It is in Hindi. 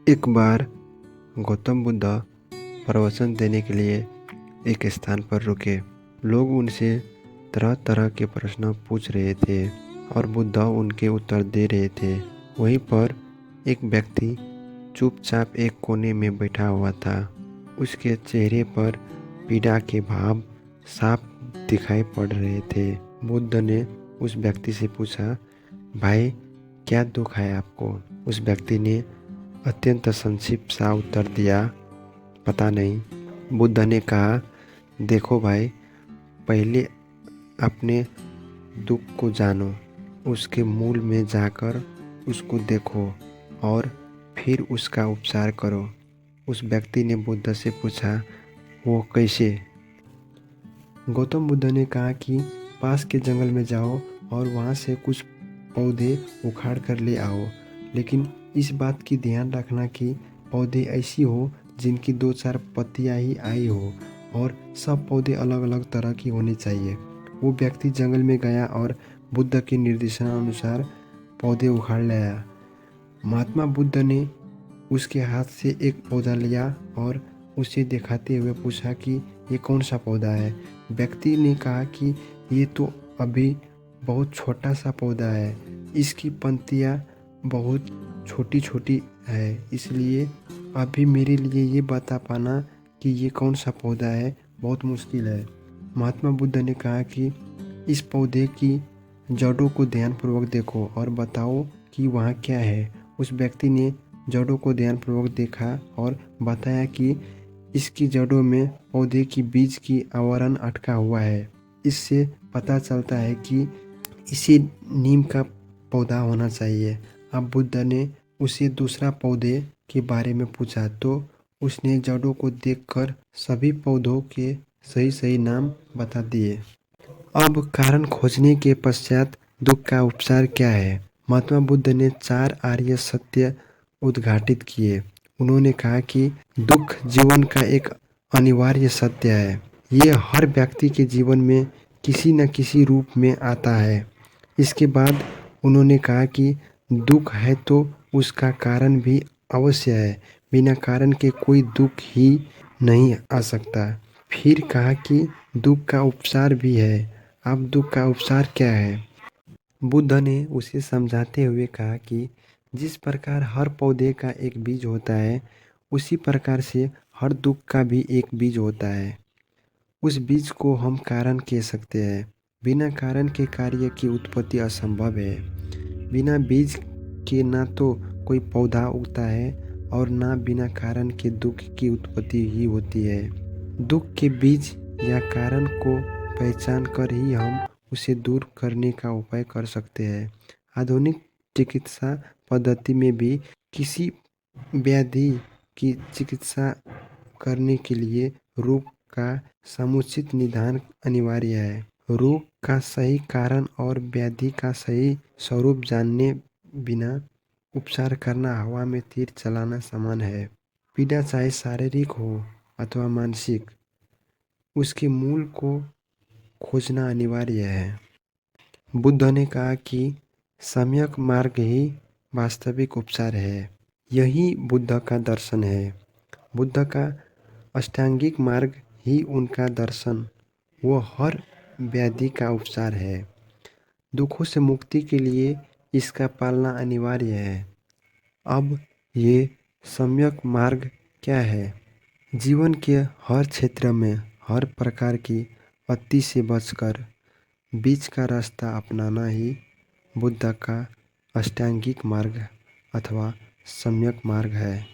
एक बार गौतम बुद्ध प्रवचन देने के लिए एक स्थान पर रुके। लोग उनसे तरह तरह के प्रश्न पूछ रहे थे और बुद्ध उनके उत्तर दे रहे थे। वहीं पर एक व्यक्ति चुपचाप एक कोने में बैठा हुआ था। उसके चेहरे पर पीड़ा के भाव साफ दिखाई पड़ रहे थे। बुद्ध ने उस व्यक्ति से पूछा, भाई क्या दुख है आपको? उस व्यक्ति ने अत्यंत संक्षिप्त सा उत्तर दिया, पता नहीं। बुद्ध ने कहा, देखो भाई, पहले अपने दुख को जानो, उसके मूल में जाकर उसको देखो और फिर उसका उपचार करो। उस व्यक्ति ने बुद्ध से पूछा, वो कैसे? गौतम बुद्ध ने कहा कि पास के जंगल में जाओ और वहाँ से कुछ पौधे उखाड़ कर ले आओ, लेकिन इस बात की ध्यान रखना कि पौधे ऐसी हो जिनकी 2-4 पत्तियां ही आई हो और सब पौधे अलग अलग तरह की होनी चाहिए। वो व्यक्ति जंगल में गया और बुद्ध के निर्देशानुसार पौधे उखाड़ लाया। महात्मा बुद्ध ने उसके हाथ से एक पौधा लिया और उसे दिखाते हुए पूछा कि ये कौन सा पौधा है। व्यक्ति ने कहा कि ये तो अभी बहुत छोटा सा पौधा है, इसकी पंक्तियाँ बहुत छोटी छोटी है, इसलिए अभी मेरे लिए ये बता पाना कि ये कौन सा पौधा है बहुत मुश्किल है। महात्मा बुद्ध ने कहा कि इस पौधे की जड़ों को ध्यानपूर्वक देखो और बताओ कि वहाँ क्या है। उस व्यक्ति ने जड़ों को ध्यानपूर्वक देखा और बताया कि इसकी जड़ों में पौधे की बीज की आवरण अटका हुआ है। इससे पता चलता है कि इसे नीम का पौधा होना चाहिए। अब बुद्ध ने उसे दूसरा पौधे के बारे में पूछा तो उसने जड़ों को देखकर सभी पौधों के सही सही नाम बता दिए। अब कारण खोजने के पश्चात दुख का उपचार क्या है? महात्मा बुद्ध ने 4 आर्य सत्य उद्घाटित किए। उन्होंने कहा कि दुख जीवन का एक अनिवार्य सत्य है। ये हर व्यक्ति के जीवन में किसी न किसी रूप में आता है। इसके बाद उन्होंने कहा कि दुख है तो उसका कारण भी अवश्य है। बिना कारण के कोई दुख ही नहीं आ सकता। फिर कहा कि दुख का उपचार भी है। अब दुख का उपचार क्या है? बुद्ध ने उसे समझाते हुए कहा कि जिस प्रकार हर पौधे का एक बीज होता है, उसी प्रकार से हर दुख का भी एक बीज होता है। उस बीज को हम कारण कह सकते हैं। बिना कारण के कार्य की उत्पत्ति असंभव है। बिना बीज के ना तो कोई पौधा उगता है और ना बिना कारण के दुख की उत्पत्ति ही होती है। दुख के बीज या कारण को पहचान कर ही हम उसे दूर करने का उपाय कर सकते हैं। आधुनिक चिकित्सा पद्धति में भी किसी व्याधि की चिकित्सा करने के लिए रोग का समुचित निदान अनिवार्य है। रोग का सही कारण और व्याधि का सही स्वरूप जानने बिना उपचार करना हवा में तीर चलाना समान है। पीड़ा चाहे शारीरिक हो अथवा मानसिक, उसके मूल को खोजना अनिवार्य है। बुद्ध ने कहा कि सम्यक मार्ग ही वास्तविक उपचार है। यही बुद्ध का दर्शन है। बुद्ध का अष्टांगिक मार्ग ही उनका दर्शन वो हर व्याधि का उपचार है। दुखों से मुक्ति के लिए इसका पालना अनिवार्य है। अब ये सम्यक मार्ग क्या है? जीवन के हर क्षेत्र में हर प्रकार की अति से बचकर बीच का रास्ता अपनाना ही बुद्ध का अष्टांगिक मार्ग अथवा सम्यक मार्ग है।